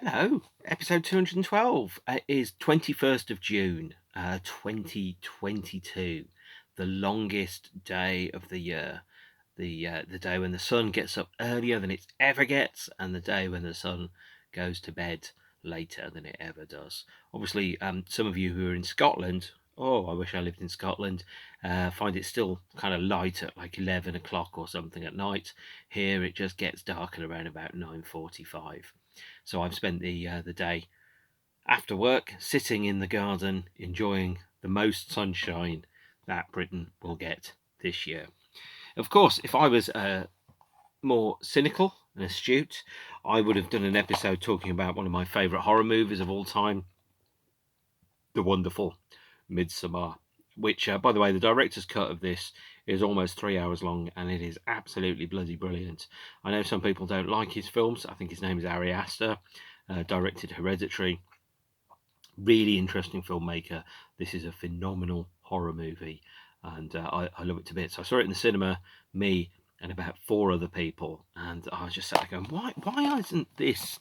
Hello, episode 212 is 21st of June, 2022, the longest day of the year. The day when the sun gets up earlier than it ever gets, and the day when the sun goes to bed later than it ever does. Obviously, some of you who are in Scotland, I wish I lived in Scotland, find it still kind of light at like 11 o'clock or something at night. Here it just gets dark at around about 9:45. So I've spent the day after work sitting in the garden enjoying the most sunshine that Britain will get this year. Of course, if I was more cynical and astute, I would have done an episode talking about one of my favourite horror movies of all time, The Wonderful Midsummer, which, by the way, the director's cut of this is almost 3 hours long, and it is absolutely bloody brilliant. I know some people don't like his films. I think his name is Ari Aster, directed Hereditary. Really interesting filmmaker. This is a phenomenal horror movie, and I love it to bits. I saw it in the cinema, me and about four other people, and I was just sat there going, why isn't this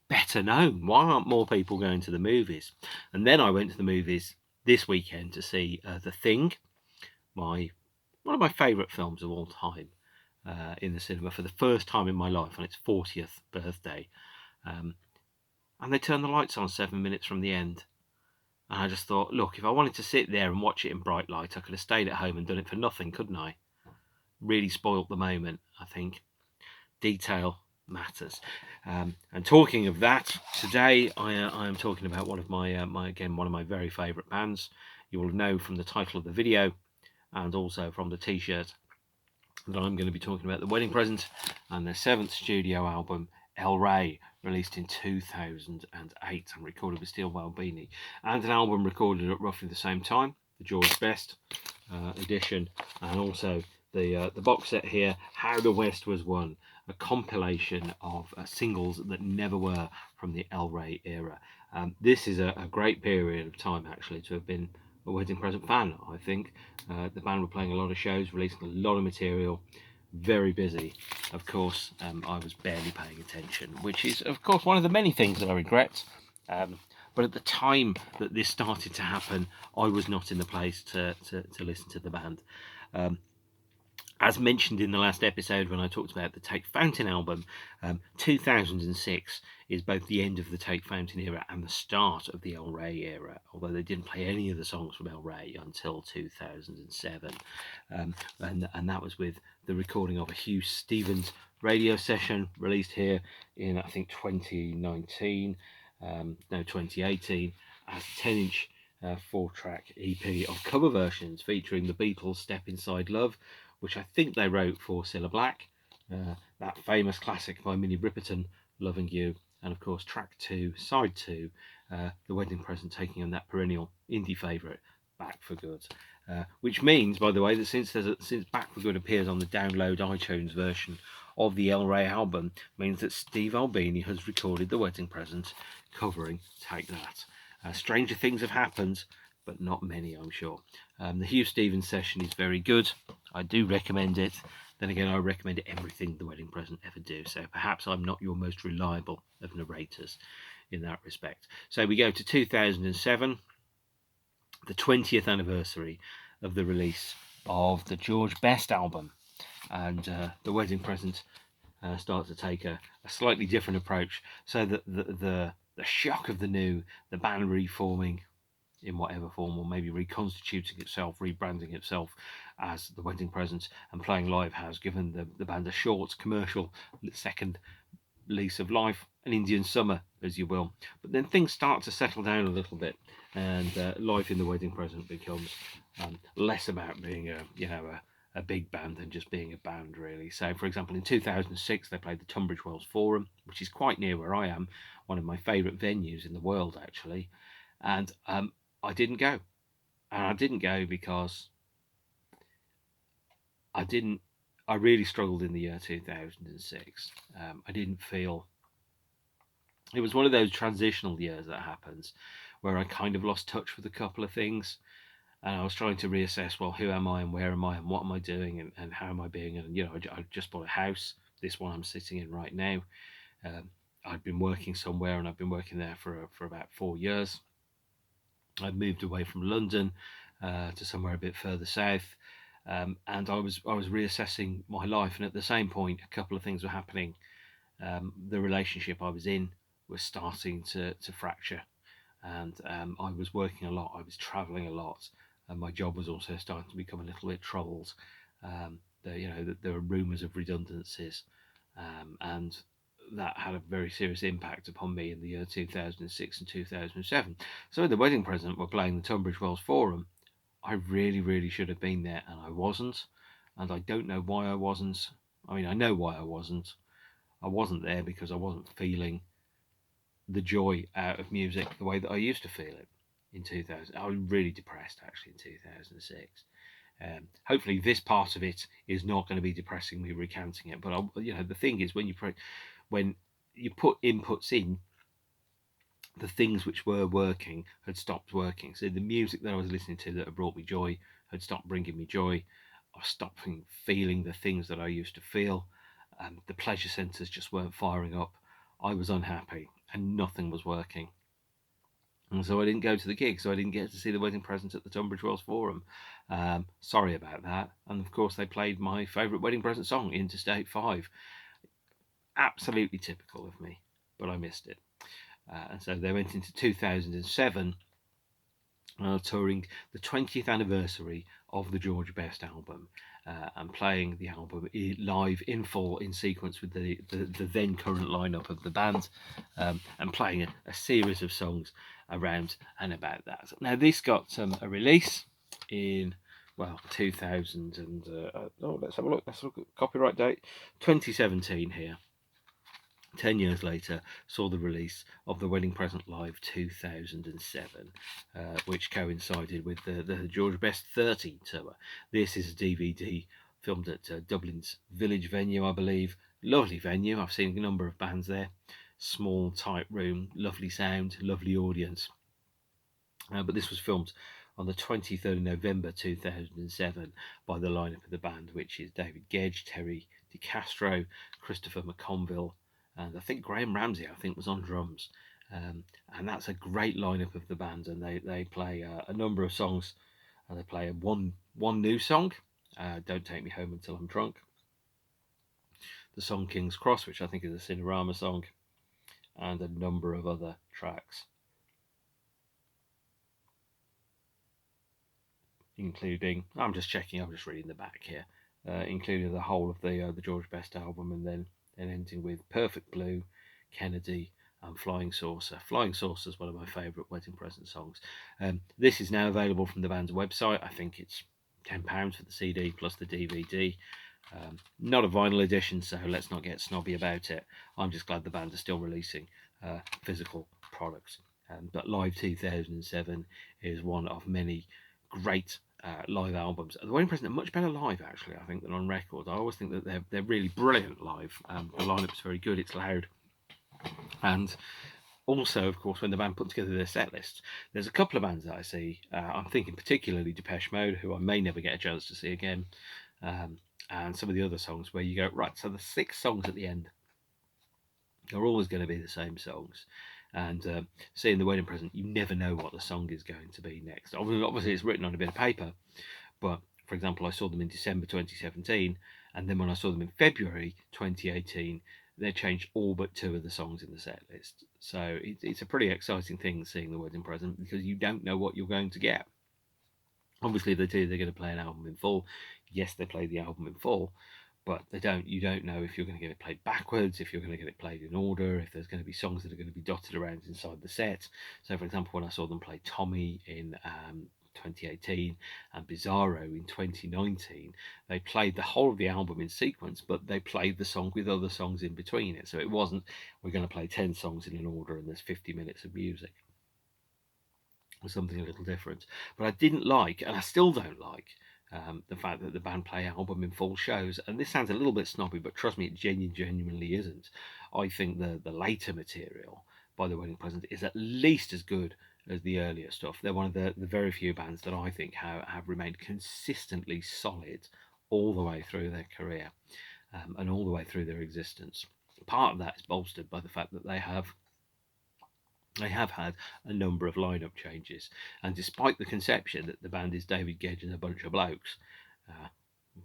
better known? Why aren't more people going to the movies? And then I went to the movies this weekend to see The Thing, one of my favourite films of all time, in the cinema for the first time in my life on its 40th birthday. And they turned the lights on 7 minutes from the end. And I just thought, look, if I wanted to sit there and watch it in bright light, I could have stayed at home and done it for nothing, couldn't I? Really spoilt the moment, I think. Detail matters. And talking of that, today I am talking about one of one of my very favourite bands. You will know from the title of the video and also from the T-shirt that I'm going to be talking about The Wedding Present and their seventh studio album, El Rey, released in 2008 and recorded with Steel Albini, and an album recorded at roughly the same time, the George Best edition, and also the box set here, How the West Was Won, a compilation of singles that never were from the El Rey era. This is a great period of time, actually, to have been a Wedding Present fan, I think. The band were playing a lot of shows, releasing a lot of material, very busy. Of course, I was barely paying attention, which is, of course, one of the many things that I regret. But at the time that this started to happen, I was not in the place to listen to the band. As mentioned in the last episode when I talked about the Take Fountain album, 2006 is both the end of the Take Fountain era and the start of the El Rey era, although they didn't play any of the songs from El Rey until 2007. And that was with the recording of a Hugh Stevens radio session released here in, I think, 2018, as a 10-inch 4-track EP of cover versions featuring the Beatles' Step Inside Love, which I think they wrote for Cilla Black, that famous classic by Minnie Riperton, Loving You, and of course track 2, side 2, The Wedding Present, taking on that perennial indie favourite, Back for Good. Which means, by the way, that since Back for Good appears on the download iTunes version of the El Rey album, means that Steve Albini has recorded The Wedding Present covering Take That. Stranger things have happened, but not many, I'm sure. The Hugh Stevens session is very good. I do recommend it. Then again, I recommend everything The Wedding Present ever do, so perhaps I'm not your most reliable of narrators in that respect. So we go to 2007, the 20th anniversary of the release of the George Best album, and The Wedding Present starts to take a slightly different approach, so that the shock of the new, the band reforming in whatever form, or maybe reconstituting itself, rebranding itself as The Wedding Present, and playing live has given the band a short commercial second lease of life, an Indian summer, as you will. But then things start to settle down a little bit, and life in The Wedding Present becomes less about being a big band than just being a band, really. So, for example, in 2006, they played the Tunbridge Wells Forum, which is quite near where I am, one of my favourite venues in the world, actually. And I didn't go. And I didn't go because I really struggled in the year 2006. I didn't feel, it was one of those transitional years that happens where I kind of lost touch with a couple of things. And I was trying to reassess, well, who am I and where am I and what am I doing and how am I being? And, I just bought a house, this one I'm sitting in right now. I'd been working somewhere, and I've been working there for about 4 years. I moved away from London to somewhere a bit further south, and I was reassessing my life, and at the same point, a couple of things were happening. The relationship I was in was starting to fracture, and I was working a lot. I was travelling a lot, and my job was also starting to become a little bit troubled. There were rumours of redundancies, and that had a very serious impact upon me in the year 2006 and 2007. So in the wedding present, we're playing the Tunbridge Wells Forum. I really, really should have been there, and I wasn't. And I don't know why I wasn't. I mean, I know why I wasn't. I wasn't there because I wasn't feeling the joy out of music the way that I used to feel it in 2000. I was really depressed actually in 2006. Hopefully, this part of it is not going to be depressing me recounting it. But the thing is, when you put inputs in, the things which were working had stopped working. So the music that I was listening to that had brought me joy had stopped bringing me joy. I stopped feeling the things that I used to feel. The pleasure centres just weren't firing up. I was unhappy and nothing was working. And so I didn't go to the gig, so I didn't get to see the wedding present at the Tunbridge Wells Forum. Sorry about that. And of course, they played my favourite wedding present song, Interstate 5. Absolutely typical of me, but I missed it. And so they went into 2007 touring the 20th anniversary of the George Best album, and playing the album live in full in sequence with the then current lineup of the band, and playing a series of songs around and about that. Now this got a release in 2000 and let's have a look. Let's look at copyright date 2017 here. 10 years later, saw the release of the Wedding Present Live 2007, which coincided with the George Best 30 tour. This is a DVD filmed at Dublin's Village venue, I believe. Lovely venue. I've seen a number of bands there. Small, tight room, lovely sound, lovely audience. But this was filmed on the 23rd of November 2007 by the lineup of the band, which is David Gedge, Terry DeCastro, Christopher McConville, and I think Graham Ramsey, was on drums. And that's a great lineup of the band, and they play a number of songs. They play one new song, Don't Take Me Home Until I'm Drunk, the song King's Cross, which I think is a Cinerama song, and a number of other tracks, including, I'm just reading the back here, including the whole of the George Best album, and then ending with Perfect Blue, Kennedy, and Flying Saucer. Flying Saucer is one of my favourite wedding present songs. This is now available from the band's website. I think it's £10 for the CD plus the DVD. Not a vinyl edition, so let's not get snobby about it. I'm just glad the band are still releasing physical products. But Live 2007 is one of many great live albums. The Wedding Present are much better live, actually, I think, than on record. I always think that they're really brilliant live. The lineup's very good. It's loud, and also, of course, when the band put together their set lists, there's a couple of bands that I see. I'm thinking particularly Depeche Mode, who I may never get a chance to see again, and some of the other songs where you go, right, so the 6 songs at the end are always going to be the same songs. And seeing the Wedding Present, you never know what the song is going to be next. Obviously, it's written on a bit of paper, but for example, I saw them in December 2017, and then when I saw them in February 2018, they changed all but 2 of the songs in the set list. So it's a pretty exciting thing seeing the Wedding Present, because you don't know what you're going to get. Obviously, they're going to play an album in full. Yes, they play the album in full, but you don't know if you're going to get it played backwards, if you're going to get it played in order, if there's going to be songs that are going to be dotted around inside the set. So, for example, when I saw them play Tommy in 2018 and Bizarro in 2019, they played the whole of the album in sequence, but they played the song with other songs in between it. So it wasn't, we're going to play 10 songs in an order and there's 50 minutes of music. It was something a little different. But I didn't like, and I still don't like, the fact that the band play album in full shows. And this sounds a little bit snobby, but trust me, it genuinely isn't. I think the later material by the Wedding Present is at least as good as the earlier stuff. They're one of the very few bands that I think have remained consistently solid all the way through their career, and all the way through their existence. Part of that is bolstered by the fact that they have had a number of lineup changes, and despite the conception that the band is David Gedge and a bunch of blokes, uh,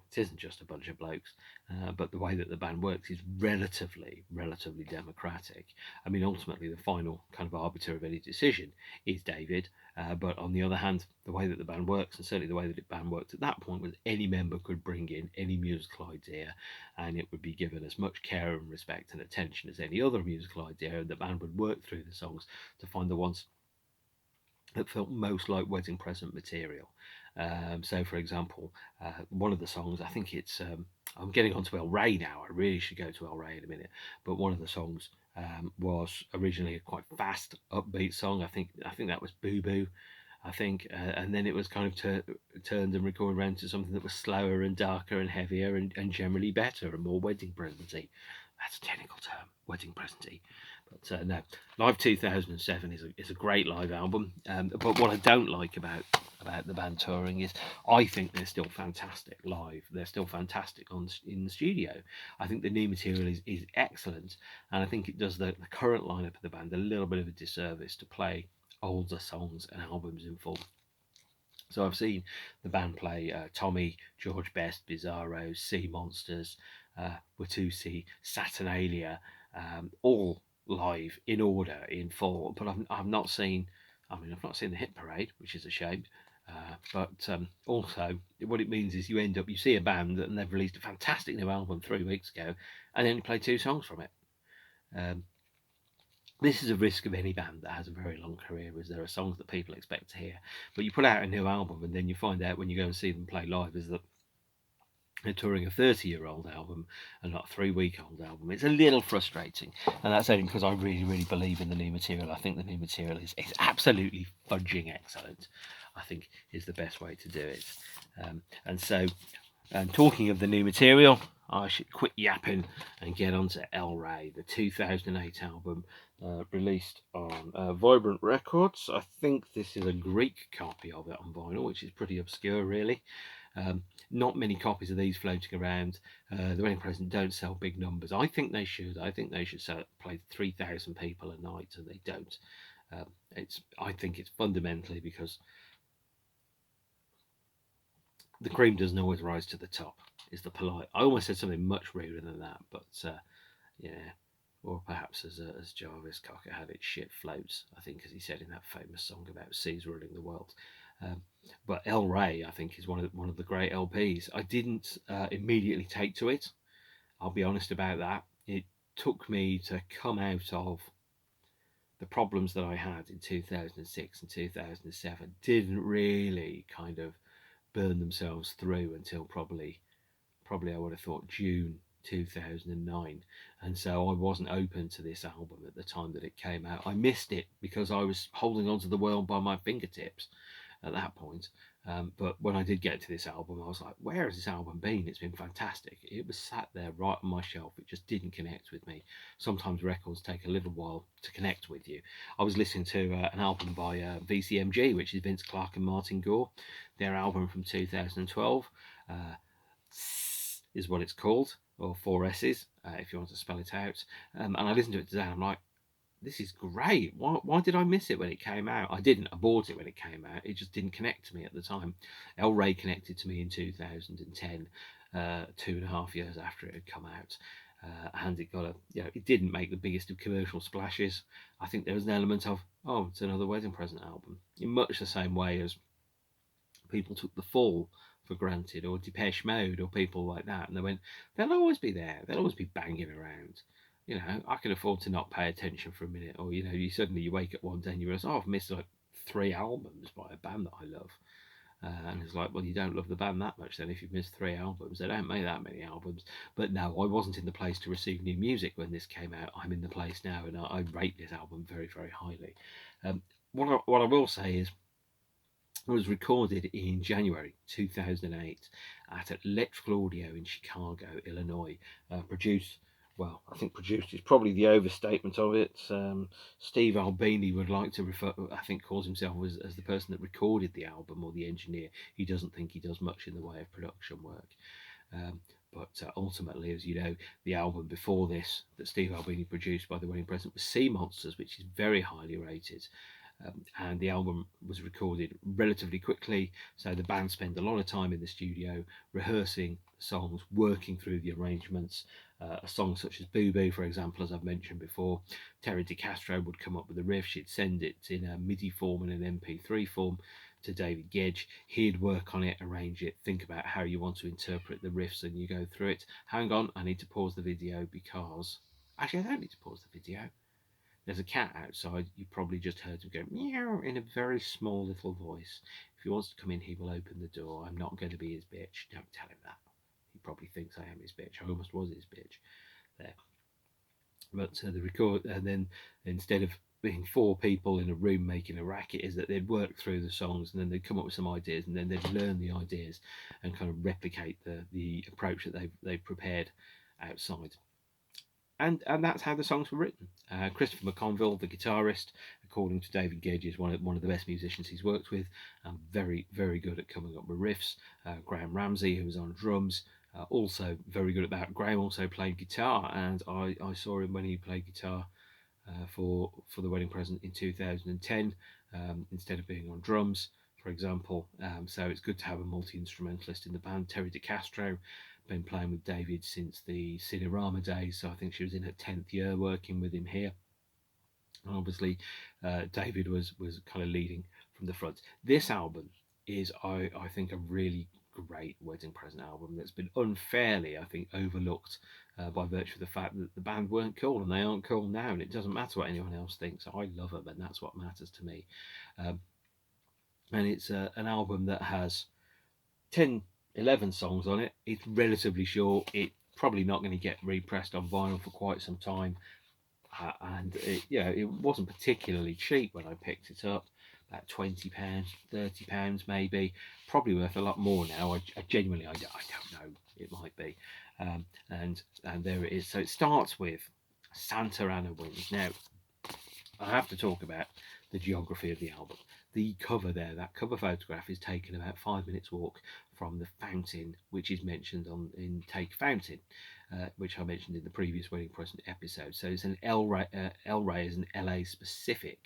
it isn't just a bunch of blokes, but the way that the band works is relatively democratic. I mean, ultimately, the final kind of arbiter of any decision is David. But on the other hand, the way that the band works, and certainly the way that the band worked at that point, was any member could bring in any musical idea, and it would be given as much care and respect and attention as any other musical idea. And the band would work through the songs to find the ones that felt most like wedding present material. So, for example, one of the songs, I think it's, I'm getting onto El Rey now. I really should go to El Rey in a minute. But one of the songs was originally a quite fast, upbeat song. I think that was Boo Boo. I think, and then it was kind of turned and recorded around to something that was slower and darker and heavier and generally better and more wedding presenty. That's a technical term, wedding presenty. But no, Live 2007 is a great live album. But what I don't like about the band touring is I think they're still fantastic live. They're still fantastic in the studio. I think the new material is excellent, and I think it does the current lineup of the band a little bit of a disservice to play older songs and albums in full. So I've seen the band play Tommy, George Best, Bizarro, Sea Monsters, Watusi, Saturnalia, all live in order in full. But I've not seen. I mean, I've not seen the Hit Parade, which is a shame. But also, what it means is you see a band and they've released a fantastic new album 3 weeks ago, and only play 2 songs from it. This is a risk of any band that has a very long career, is there are songs that people expect to hear, but you put out a new album and then you find out when you go and see them play live is that they're touring a 30-year-old album and not a 3-week-old album. It's a little frustrating, and that's only because I really believe in the new material. I think the new material is absolutely fudging excellent, I think is the best way to do it. And talking of the new material, I should quit yapping and get on to El Rey, the 2008 album released on Vibrant Records. I think this is a Greek copy of it on vinyl, which is pretty obscure, really. Not many copies of these floating around. The wedding present don't sell big numbers. I think they should. I think they should play 3,000 people a night, and they don't. I think it's fundamentally because the cream doesn't always rise to the top. Is the polite? I almost said something much ruder than that, but yeah. Or perhaps as Jarvis Cocker had it, shit floats. I think, as he said in that famous song about seas ruling the world. But El Rey, I think, is one of the great LPs. I didn't immediately take to it. I'll be honest about that. It took me to come out of the problems that I had in 2006 and 2007. Didn't really kind of burn themselves through until probably I would have thought June 2009, and so I wasn't open to this album at the time that it came out. I missed it because I was holding on to the world by my fingertips at that point. But when I did get to this album, I was like, where has this album been? It's been fantastic. It was sat there right on my shelf. It just didn't connect with me. Sometimes records take a little while to connect with you. I was listening to an album by VCMG, which is Vince Clarke and Martin Gore. Their album from 2012 is what it's called, or 4 S's, if you want to spell it out. And I listened to it today, and I'm like, this is great. Why did I miss it when it came out? I didn't. I bought it when it came out. It just didn't connect to me at the time. El Rey connected to me in 2010, 2.5 years after it had come out. And it got it didn't make the biggest of commercial splashes. I think there was an element of, oh, it's another wedding present album, in much the same way as people took The Fall for granted, or Depeche Mode, or people like that, and they went, they'll always be there, they'll always be banging around. I can afford to not pay attention for a minute. Or you suddenly wake up one day and you realise, oh, I've missed like 3 albums by a band that I love. And it's like, well, you don't love the band that much then if you've missed 3 albums. They don't make that many albums. But no, I wasn't in the place to receive new music when this came out. I'm in the place now, and I rate this album very highly. What I will say is, it was recorded in January 2008 at Electrical Audio in Chicago, Illinois. Produced is probably the overstatement of it. Steve Albini would like to calls himself as the person that recorded the album, or the engineer. He doesn't think he does much in the way of production work. But ultimately, as you know, the album before this that Steve Albini produced by The Wedding Present was Sea Monsters, which is very highly rated. And the album was recorded relatively quickly, so the band spent a lot of time in the studio rehearsing songs, working through the arrangements. A song such as Boo Boo, for example, as I've mentioned before, Terry DeCastro would come up with a riff, she'd send it in a MIDI form and an MP3 form to David Gedge. He'd work on it, arrange it, think about how you want to interpret the riffs, and you go through it. Hang on, I need to pause the video because... Actually, I don't need to pause the video. There's a cat outside. You probably just heard him go meow in a very small little voice. If he wants to come in, he will open the door. I'm not going to be his bitch. Don't tell him that. He probably thinks I am his bitch. I almost was his bitch there. But the record, and then instead of being four people in a room making a racket, is that they'd work through the songs and then they'd come up with some ideas and then they'd learn the ideas and kind of replicate the approach that they've prepared outside. And that's how the songs were written. Christopher McConville, the guitarist, according to David Gedge, is one of the best musicians he's worked with, and very, very good at coming up with riffs. Graham Ramsey, who was on drums, also very good at that. Graham also played guitar, and I saw him when he played guitar for The Wedding Present in 2010, instead of being on drums, for example. So it's good to have a multi-instrumentalist in the band. Terry DeCastro, been playing with David since the Cinerama days, so I think she was in her 10th year working with him here. And obviously, David was kind of leading from the front. This album is, I think, a really great wedding present album that's been unfairly, I think, overlooked by virtue of the fact that the band weren't cool, and they aren't cool now, and it doesn't matter what anyone else thinks. I love them, and that's what matters to me. And it's an album that has 10, 11 songs on it. It's relatively short. It's probably not going to get repressed on vinyl for quite some time. And it wasn't particularly cheap when I picked it up. About £20, £30 maybe. Probably worth a lot more now. I genuinely, I don't know. It might be. And there it is. So it starts with Santa Ana Winds. Now, I have to talk about the geography of the album. The cover there, that cover photograph, is taken about 5 minutes walk from the fountain, which is mentioned in Take Fountain, which I mentioned in the previous Wedding Present episode. So it's an El Rey is an LA specific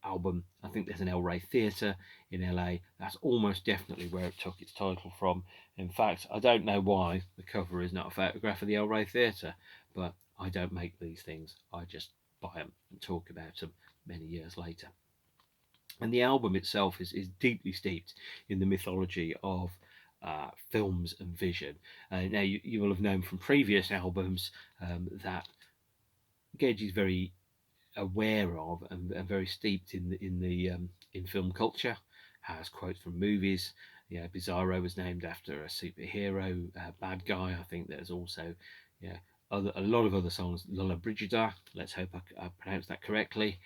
album. I think there's an El Rey Theatre in LA. That's almost definitely where it took its title from. In fact, I don't know why the cover is not a photograph of the El Rey Theatre, but I don't make these things. I just buy them and talk about them many years later. And the album itself is deeply steeped in the mythology of films and vision. Now, you will have known from previous albums that Gedge is very aware of and very steeped in film culture. Has quotes from movies. Bizarro was named after a superhero bad guy. I think there's also a lot of other songs. Lola Brigida, let's hope I pronounced that correctly,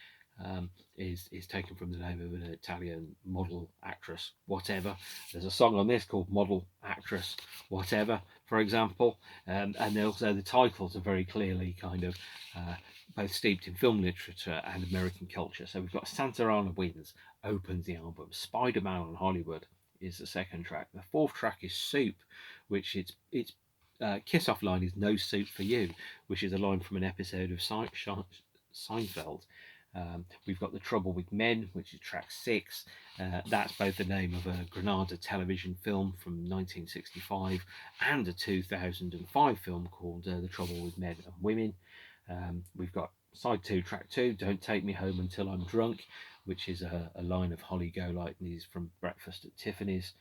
is taken from the name of an Italian model, actress, whatever. There's a song on this called Model, Actress, Whatever, for example. And also the titles are very clearly kind of both steeped in film literature and American culture. So we've got Santa Ana Winds opens the album. Spider-Man on Hollywood is the second track. The fourth track is Soup, which its kiss-off line is "No soup for you," which is a line from an episode of Seinfeld. We've got The Trouble with Men, which is track 6. That's both the name of a Granada television film from 1965 and a 2005 film called The Trouble with Men and Women. We've got side 2, track 2, Don't Take Me Home Until I'm Drunk, which is a line of Holly Golightly's from Breakfast at Tiffany's.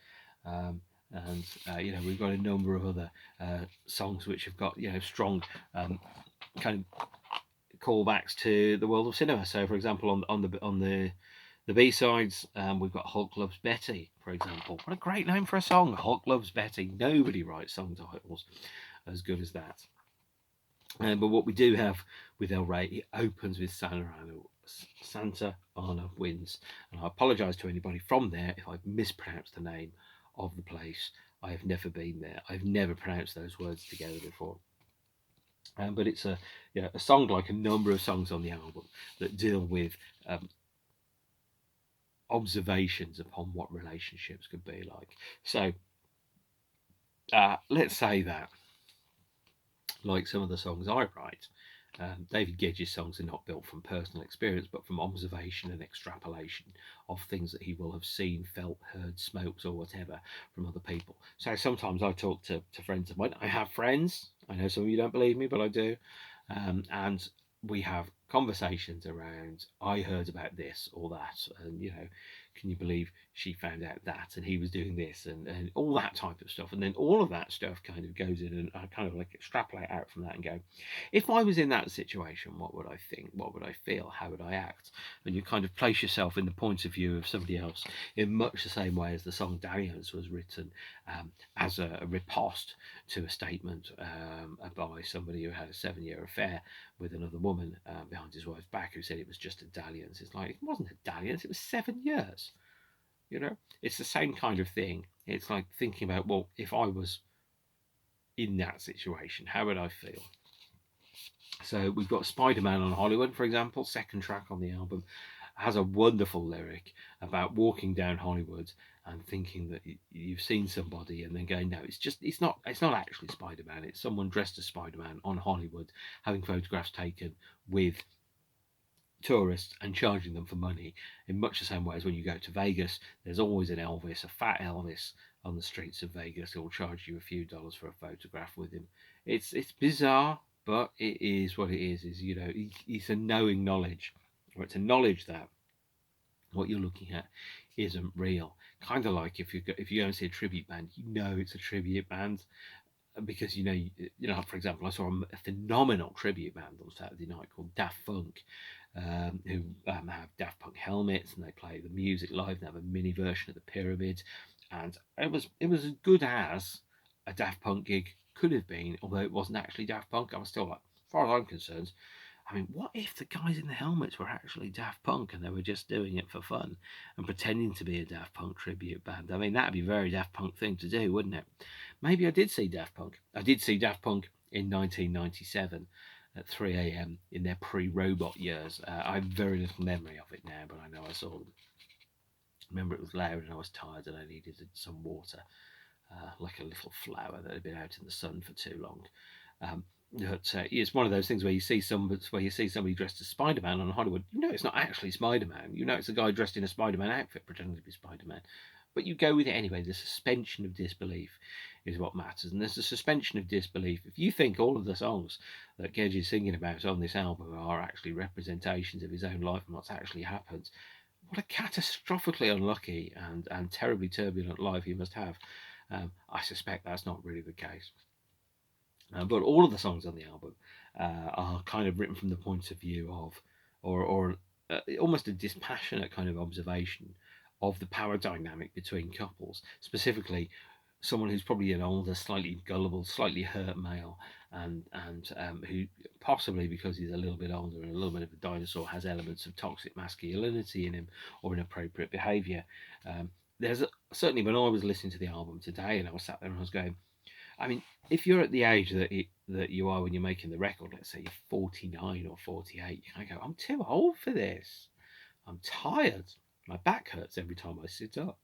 We've got a number of other songs which have got strong kind of callbacks to the world of cinema. So, for example, on the B sides, we've got Hulk Loves Betty, for example. What a great name for a song, Hulk Loves Betty. Nobody writes song titles as good as that. But what we do have with El Rey, it opens with Santa Ana Winds. And I apologise to anybody from there if I've mispronounced the name of the place. I have never been there. I've never pronounced those words together before. But it's a song like a number of songs on the album that deal with observations upon what relationships could be like. So let's say that, like some of the songs I write, David Gedge's songs are not built from personal experience, but from observation and extrapolation of things that he will have seen, felt, heard, smoked, or whatever from other people. So sometimes I talk to friends of mine. I have friends. I know some of you don't believe me, but I do. And we have conversations around, I heard about this or that, and can you believe she found out that, and he was doing this, and all that type of stuff. And then all of that stuff kind of goes in, and I kind of like extrapolate out from that and go, if I was in that situation, what would I think? What would I feel? How would I act? And you kind of place yourself in the point of view of somebody else in much the same way as the song Dalliance was written as a riposte to a statement by somebody who had a 7-year affair with another woman behind his wife's back, who said it was just a dalliance. It's like, it wasn't a dalliance, it was 7 years. It's the same kind of thing. It's like thinking about, well, if I was in that situation, how would I feel? So we've got Spider-Man on Hollywood, for example, second track on the album, has a wonderful lyric about walking down Hollywood and thinking that you've seen somebody, and then going, no, it's not actually Spider-Man. It's someone dressed as Spider-Man on Hollywood, having photographs taken with tourists and charging them for money, in much the same way as when you go to Vegas, there's always an Elvis, a fat Elvis on the streets of Vegas who will charge you a few dollars for a photograph with him. It's bizarre, but it is what it is. It's a knowing knowledge, or it's a knowledge that what you're looking at isn't real. Kind of like if you go and see a tribute band, it's a tribute band, because for example, I saw a phenomenal tribute band on Saturday night called Daft Punk, who have Daft Punk helmets, and they play the music live. They have a mini version of the Pyramid, and it was as good as a Daft Punk gig could have been, although it wasn't actually Daft Punk. I was still like, as far as I'm concerned, I mean, what if the guys in the helmets were actually Daft Punk and they were just doing it for fun and pretending to be a Daft Punk tribute band? I mean, that'd be a very Daft Punk thing to do, wouldn't it? Maybe I did see Daft Punk. I did see Daft Punk in 1997 at 3 a.m. in their pre-robot years. I have very little memory of it now, but I know I saw them. I remember it was loud and I was tired and I needed some water, like a little flower that had been out in the sun for too long. But it's one of those things where you see somebody dressed as Spider-Man on Hollywood. It's not actually Spider-Man. It's a guy dressed in a Spider-Man outfit pretending to be Spider-Man. But you go with it anyway. The suspension of disbelief is what matters. And there's a suspension of disbelief. If you think all of the songs that Gedge is singing about on this album are actually representations of his own life and what's actually happened, what a catastrophically unlucky and terribly turbulent life he must have. I suspect that's not really the case. But all of the songs on the album are kind of written from the point of view of, or almost a dispassionate kind of observation of the power dynamic between couples, specifically someone who's probably an older, slightly gullible, slightly hurt male, and who possibly, because he's a little bit older and a little bit of a dinosaur, has elements of toxic masculinity in him or inappropriate behaviour. Certainly when I was listening to the album today, and I was sat there and I was going, I mean, if you're at the age that you are when you're making the record, let's say you're 49 or 48, I go, I'm too old for this. I'm tired. My back hurts every time I sit up.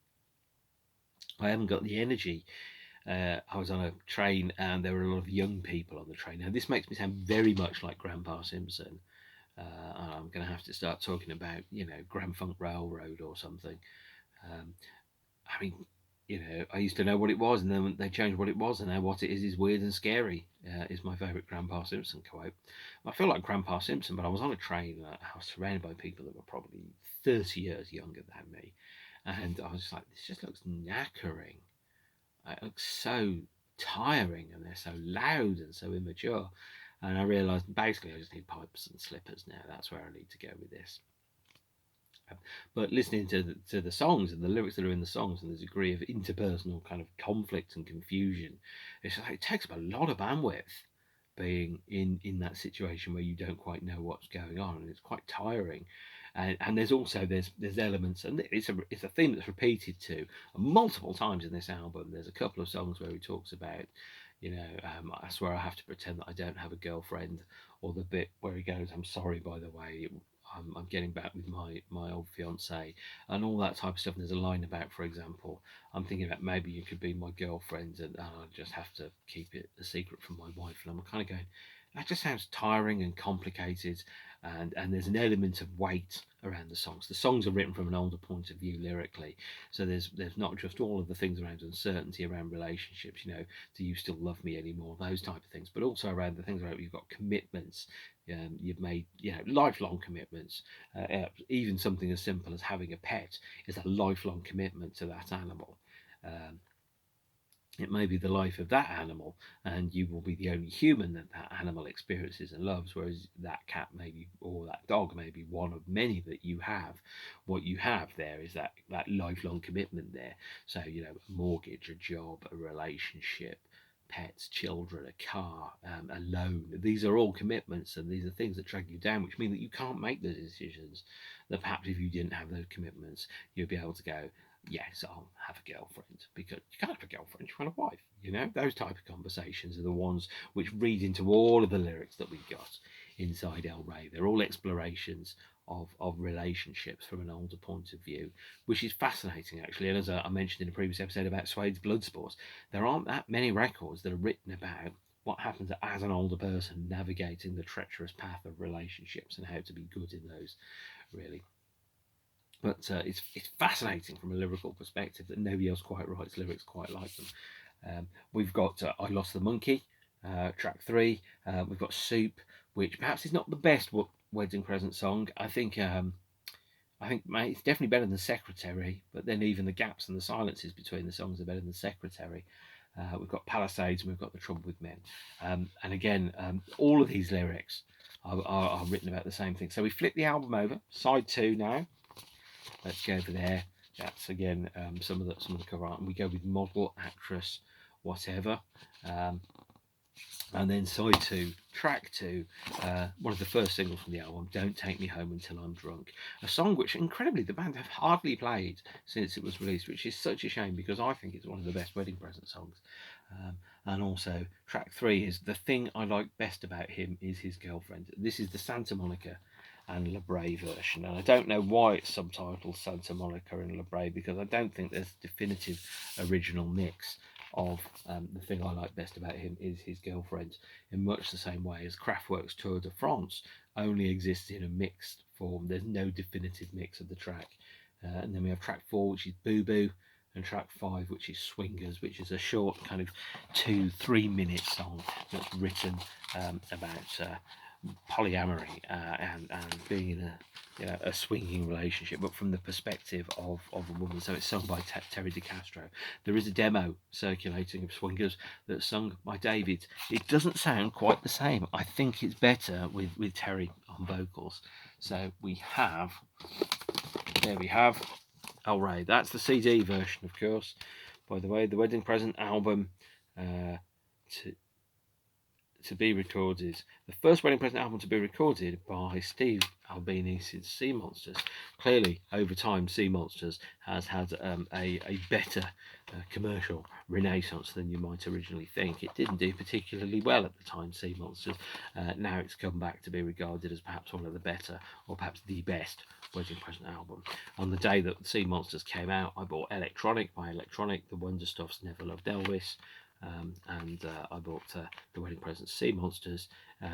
I haven't got the energy. I was on a train and there were a lot of young people on the train. Now, this makes me sound very much like Grandpa Simpson. I'm going to have to start talking about, Grand Funk Railroad or something. I mean, I used to know what it was, and then they changed what it was, and now what it is weird and scary. Is my favourite Grandpa Simpson quote. I feel like Grandpa Simpson, but I was on a train, and I was surrounded by people that were probably 30 years younger than me, and I was just like, this just looks knackering. It looks so tiring, and they're so loud and so immature. And I realised basically I just need pipes and slippers now. That's where I need to go with this. But listening to the songs and the lyrics that are in the songs and the degree of interpersonal kind of conflict and confusion, it's like, it takes up a lot of bandwidth being in that situation where you don't quite know what's going on, and it's quite tiring. And there's also there's elements, and it's a theme that's repeated to multiple times in this album. There's a couple of songs where he talks about, I swear I have to pretend that I don't have a girlfriend, or the bit where he goes, I'm sorry, by the way, I'm getting back with my old fiance and all that type of stuff. And there's a line about, for example, I'm thinking about maybe you could be my girlfriend, and I just have to keep it a secret from my wife. And I'm kind of going, that just sounds tiring and complicated, and there's an element of weight around the songs. The songs are written from an older point of view lyrically, so there's not just all of the things around uncertainty, around relationships, do you still love me anymore, those type of things, but also around the things around you've got commitments, you've made lifelong commitments. Even something as simple as having a pet is a lifelong commitment to that animal. Um, it may be the life of that animal, and you will be the only human that that animal experiences and loves, whereas that cat maybe, or that dog may be one of many that you have. What you have there is that lifelong commitment there. So, a mortgage, a job, a relationship, pets, children, a car, a loan. These are all commitments, and these are things that drag you down, which mean that you can't make the decisions that perhaps if you didn't have those commitments, you'd be able to go, yes, I'll have a girlfriend, because you can't have a girlfriend, you want a wife. Those type of conversations are the ones which read into all of the lyrics that we've got inside El Rey. They're all explorations of relationships from an older point of view, which is fascinating actually. And as I mentioned in a previous episode about Suede's Bloodsport, there aren't that many records that are written about what happens as an older person navigating the treacherous path of relationships and how to be good in those, really. But it's fascinating from a lyrical perspective that nobody else quite writes lyrics quite like them. We've got I Lost the Monkey, track 3. We've got Soup, which perhaps is not the best wedding present song. I think it's definitely better than Secretary, but then even the gaps and the silences between the songs are better than Secretary. We've got Palisades, and we've got The Trouble with Men. And again, all of these lyrics are written about the same thing. So we flip the album over, side 2 now. Let's go over there. That's again some of the cover art, and we go with model, actress, whatever. And then side 2, track 2, one of the first singles from the album, Don't Take Me Home Until I'm Drunk. A song which, incredibly, the band have hardly played since it was released, which is such a shame because I think it's one of the best wedding present songs. And also, track 3 is The Thing I Like Best About Him Is His Girlfriend. This is the Santa Monica and La Brea version, and I don't know why it's subtitled Santa Monica and La Brea, because I don't think there's a definitive original mix of The Thing I Like Best About Him Is His Girlfriend, in much the same way as Kraftwerk's Tour de France only exists in a mixed form. There's no definitive mix of the track. And then we have track 4, which is Boo Boo, and track 5, which is Swingers, which is a short kind of 2-3 minute song that's written about polyamory and being in a swinging relationship, but from the perspective of a woman. So it's sung by Terry DeCastro. There is a demo circulating of Swingers that's sung by David. It doesn't sound quite the same. I think it's better with Terry on vocals. So there we have El Rey. That's the CD version, of course. By the way, the wedding present album to be recorded, the first wedding present album to be recorded by Steve Albini's Sea Monsters. Clearly, over time, Sea Monsters has had a better commercial renaissance than you might originally think. It didn't do particularly well at the time, Sea Monsters. Now it's come back to be regarded as perhaps one of the better, or perhaps the best, wedding present album. On the day that Sea Monsters came out, I bought Electronic by Electronic, the Wonder Stuff's Never Loved Elvis, and I bought the wedding present Sea Monsters.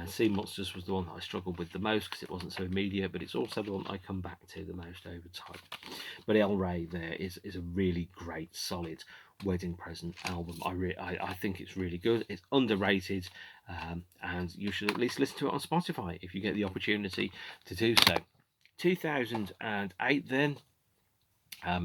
Sea Monsters was the one that I struggled with the most because it wasn't so immediate, but it's also the one I come back to the most over time. But El Rey there is a really great, solid wedding present album. I think it's really good. It's underrated, and you should at least listen to it on Spotify if you get the opportunity to do so. 2008 then.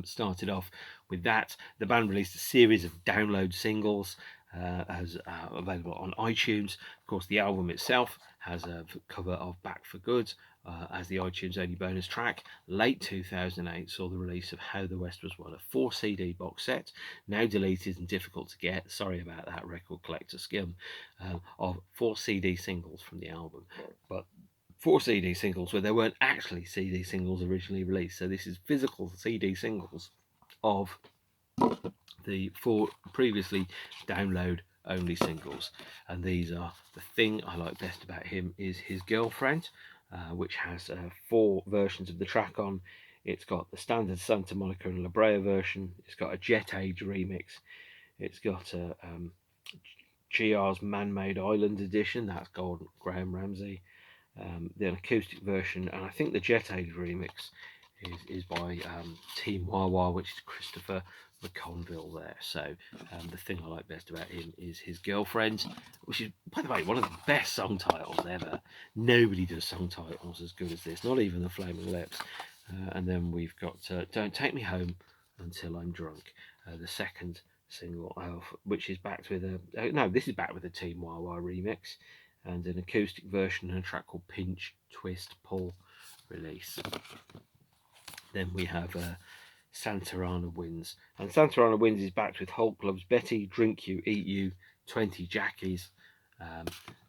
Started off with that. The band released a series of download singles as available on iTunes. Of course, the album itself has a cover of Back for Good as the iTunes only bonus track. Late 2008 saw the release of How the West Was Won, a 4 CD box set, now deleted and difficult to get, sorry about that record collector skim, of 4 CD singles from the album. But 4 CD singles where there weren't actually CD singles originally released. So this is physical CD singles of the 4 previously download only singles, and these are The Thing I Like Best About Him Is His Girlfriend, which has 4 versions of the track on. It's got the standard Santa Monica and La Brea version. It's got a Jet Age remix. It's got a GR's Man-Made Island edition. That's Graham Ramsey. The acoustic version, and I think the Jet Age remix is by Team Wawa, which is Christopher McConville there. So the thing I like best about him is his girlfriend, which is, by the way, one of the best song titles ever. Nobody does song titles as good as this, not even the Flaming Lips. And then we've got Don't Take Me Home Until I'm Drunk, the second single, which is backed with this is backed with a Team Wawa remix and an acoustic version and a track called Pinch, Twist, Pull release. Then we have Santa Ana Wins, and Santa Ana Wins is backed with Hulk Loves Betty, Drink You, Eat You, 20 Jackies,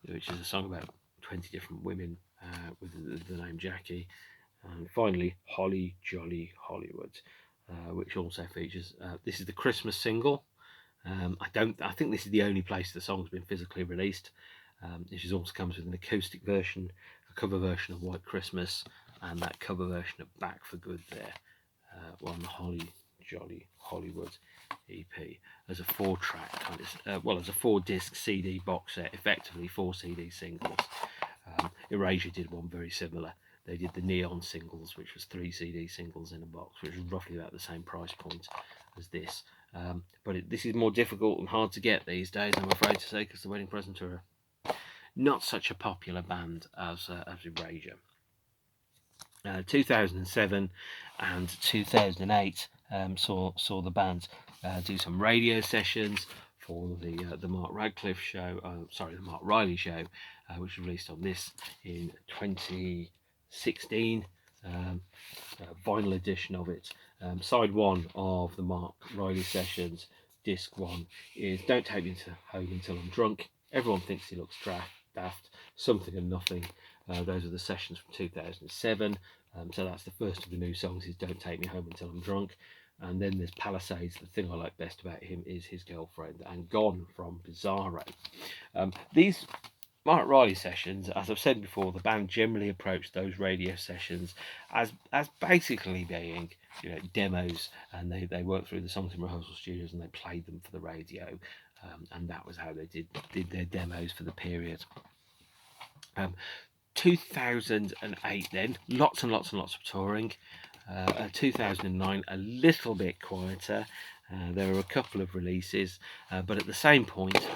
which is a song about 20 different women with the name Jackie. And finally, Holly Jolly Hollywood, which also features, this is the Christmas single. I think this is the only place the song's been physically released. This also comes with an acoustic version, a cover version of White Christmas, and that cover version of Back for Good there, on the Holly Jolly Hollywood EP, as a 4-track kind of, as a 4-disc CD box set, effectively 4 CD singles. Erasure did one very similar. They did the Neon singles, which was 3 CD singles in a box, which was roughly about the same price point as this. But this is more difficult and hard to get these days, I'm afraid to say, because the Wedding Present are not such a popular band as Erasure. 2007 and 2008 saw the band do some radio sessions for the Mark Radcliffe show, the Mark Riley show, which was released on this in 2016. Vinyl edition of it. Side 1 of the Mark Riley sessions, disc 1, is Don't Take Me Home Until I'm Drunk. Everyone thinks he looks daft, Something and Nothing. Those are the sessions from 2007. So that's the first of the new songs, is Don't Take Me Home Until I'm Drunk. And then there's Palisades. The thing I like best about him is his girlfriend, and Gone from Bizarro. These Mark Riley sessions, as I've said before, the band generally approached those radio sessions as basically being, demos, and they worked through the songs in rehearsal studios and they played them for the radio, and that was how they did their demos for the period. 2008 then, lots and lots and lots of touring. 2009 a little bit quieter. There were a couple of releases, but at the same point,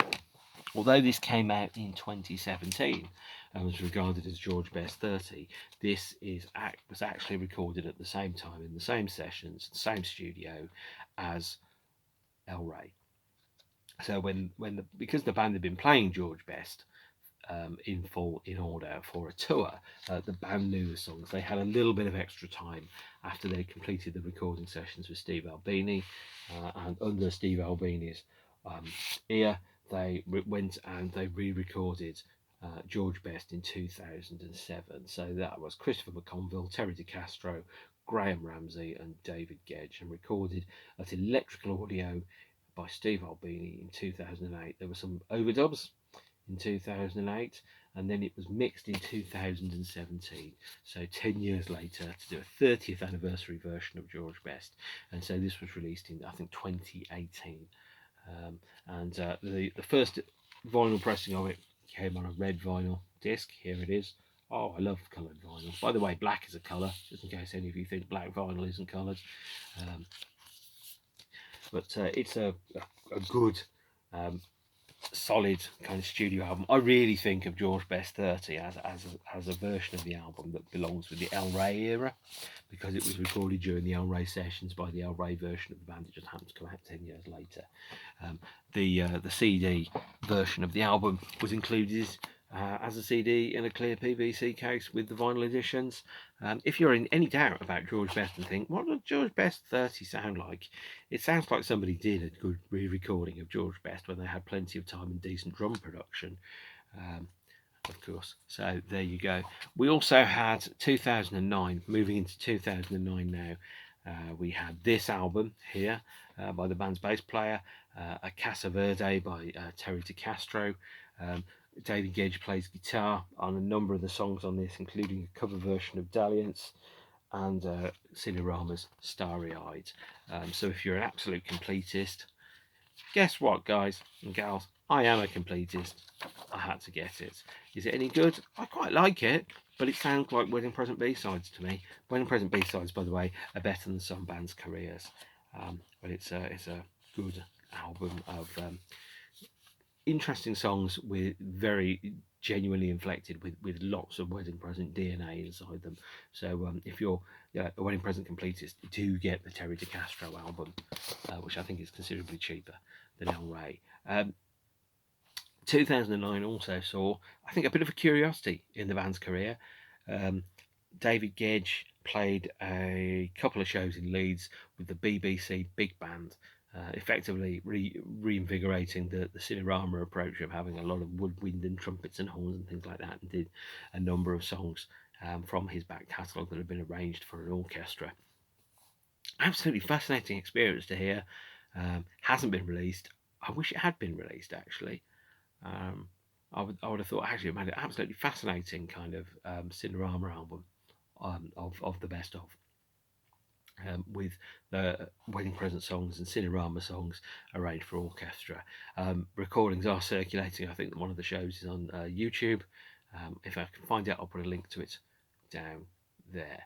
although this came out in 2017 and was regarded as George Best 30, this was actually recorded at the same time in the same sessions, same studio as El Rey. So because the band had been playing George Best in order for a tour, the band knew the songs. They had a little bit of extra time after they completed the recording sessions with Steve Albini, and under Steve Albini's ear, they went and they re-recorded George Best in 2007. So that was Christopher McConville, Terry DeCastro, Graham Ramsey and David Gedge, and recorded at Electrical Audio by Steve Albini in 2008. There were some overdubs in 2008, and then it was mixed in 2017, so 10 years later, to do a 30th anniversary version of George Best. And so this was released in, I think, 2018. And the first vinyl pressing of it came on a red vinyl disc. Here it is. Oh, I love coloured vinyl. By the way, black is a colour, just in case any of you think black vinyl isn't coloured. But it's a good, solid kind of studio album. I really think of George Best 30 as a version of the album that belongs with the El Rey era, because it was recorded during the El Rey sessions by the El Rey version of the band that just happened to come out 10 years later. The CD version of the album was included as a CD in a clear PVC case with the vinyl editions. If you're in any doubt about George Best and think, what does George Best 30 sound like? It sounds like somebody did a good re-recording of George Best when they had plenty of time and decent drum production, of course. So there you go. We also had 2009, moving into 2009 now. We had this album here by the band's bass player, A Casa Verde by Terry DeCastro, David Gedge plays guitar on a number of the songs on this, including a cover version of Dalliance and Cinerama's Starry Eyed. So if you're an absolute completist, guess what, guys and gals? I am a completist. I had to get it. Is it any good? I quite like it, but it sounds like Wedding Present B-sides to me. Wedding Present B-sides, by the way, are better than some bands' careers. But it's a good album of interesting songs with very genuinely inflected with lots of Wedding Present DNA inside them. So if you're a Wedding Present completist, do get the Terry DeCastro album, which I think is considerably cheaper than El Rey. 2009 also saw, I think, a bit of a curiosity in the band's career. David Gedge played a couple of shows in Leeds with the BBC Big Band, effectively reinvigorating the Cinerama approach of having a lot of woodwind and trumpets and horns and things like that, and did a number of songs from his back catalogue that had been arranged for an orchestra. Absolutely fascinating experience to hear. Hasn't been released. I wish it had been released, actually. I would have thought actually it made an absolutely fascinating kind of Cinerama album of the best of. With the Wedding Present songs and Cinerama songs arranged for orchestra. Recordings are circulating. I think that one of the shows is on YouTube. If I can find it, I'll put a link to it down there.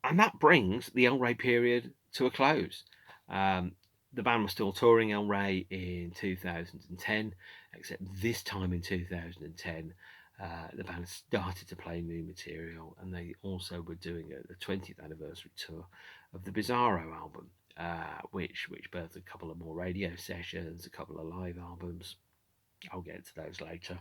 And that brings the El Rey period to a close. The band was still touring El Rey in 2010, except this time in 2010, the band started to play new material, and they also were doing the 20th anniversary tour of the Bizarro album, which birthed a couple of more radio sessions, a couple of live albums. I'll get to those later.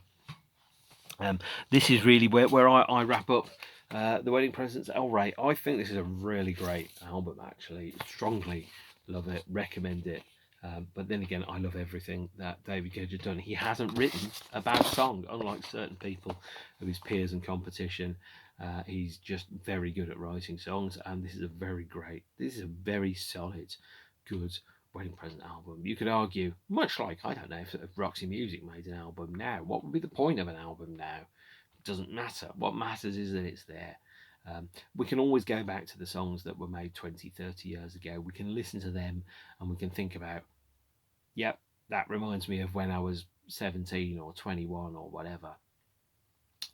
This is really where I wrap up the Wedding Presents El Rey. I think this is a really great album, actually. Strongly love it, recommend it. But then again, I love everything that David Gedge has done. He hasn't written a bad song, unlike certain people of his peers and competition. He's just very good at writing songs, and this is a very solid, good Wedding Present album. You could argue, much like, I don't know, if Roxy Music made an album now, what would be the point of an album now? It doesn't matter. What matters is that it's there. We can always go back to the songs that were made 20, 30 years ago. We can listen to them and we can think about, yep, that reminds me of when I was 17 or 21 or whatever.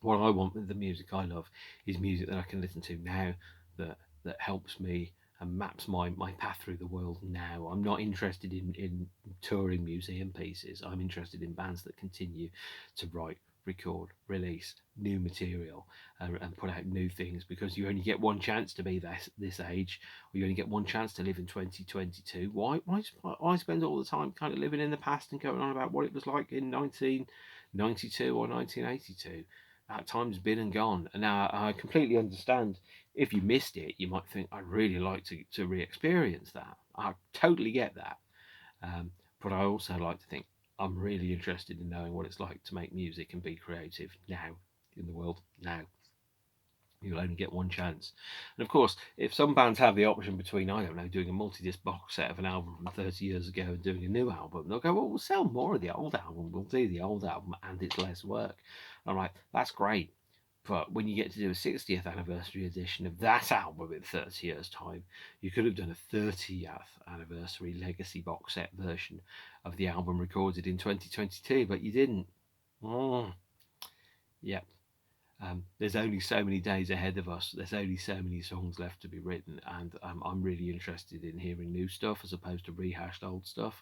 What I want with the music I love is music that I can listen to now that helps me and maps my path through the world now. I'm not interested in touring museum pieces. I'm interested in bands that continue to write, record, release new material and put out new things, because you only get one chance to be this age, or you only get one chance to live in 2022. Why spend all the time kind of living in the past and going on about what it was like in 1992 or 1982? That time's been and gone. And now I completely understand if you missed it, you might think, I'd really like to re-experience that. I totally get that. But I also like to think I'm really interested in knowing what it's like to make music and be creative now, in the world now. You'll only get one chance. And of course, if some bands have the option between, I don't know, doing a multi-disc box set of an album from 30 years ago and doing a new album, they'll go, well, we'll sell more of the old album. We'll do the old album and it's less work. I'm like, that's great. But when you get to do a 60th anniversary edition of that album in 30 years' time, you could have done a 30th anniversary legacy box set version of the album recorded in 2022, but you didn't. Yep. There's only so many days ahead of us. There's only so many songs left to be written, and I'm really interested in hearing new stuff as opposed to rehashed old stuff.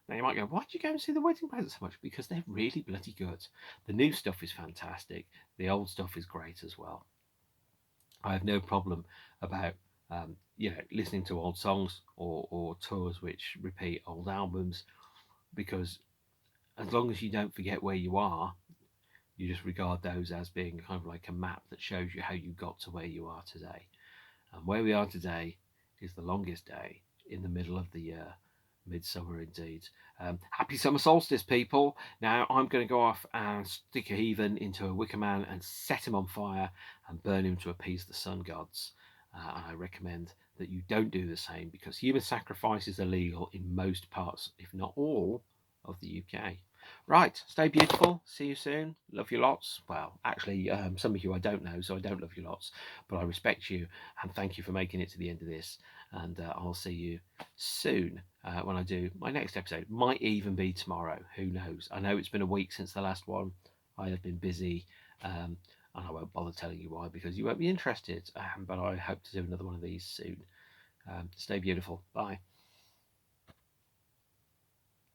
Now you might go, why did you go and see the Wedding Present so much? Because they're really bloody good. The new stuff is fantastic. The old stuff is great as well. I have no problem about listening to old songs or tours which repeat old albums, because as long as you don't forget where you are, you just regard those as being kind of like a map that shows you how you got to where you are today. And where we are today is the longest day in the middle of the year. Midsummer indeed. Happy summer solstice, people. Now I'm going to go off and stick a heathen into a wicker man and set him on fire and burn him to appease the sun gods. And I recommend that you don't do the same, because human sacrifice is illegal in most parts, if not all, of the UK. Right, stay beautiful. See you soon. Love you lots. Well, actually, some of you I don't know, so I don't love you lots, but I respect you and thank you for making it to the end of this. And I'll see you soon when I do my next episode. Might even be tomorrow. Who knows? I know it's been a week since the last one. I have been busy, and I won't bother telling you why because you won't be interested. But I hope to do another one of these soon. Stay beautiful. Bye.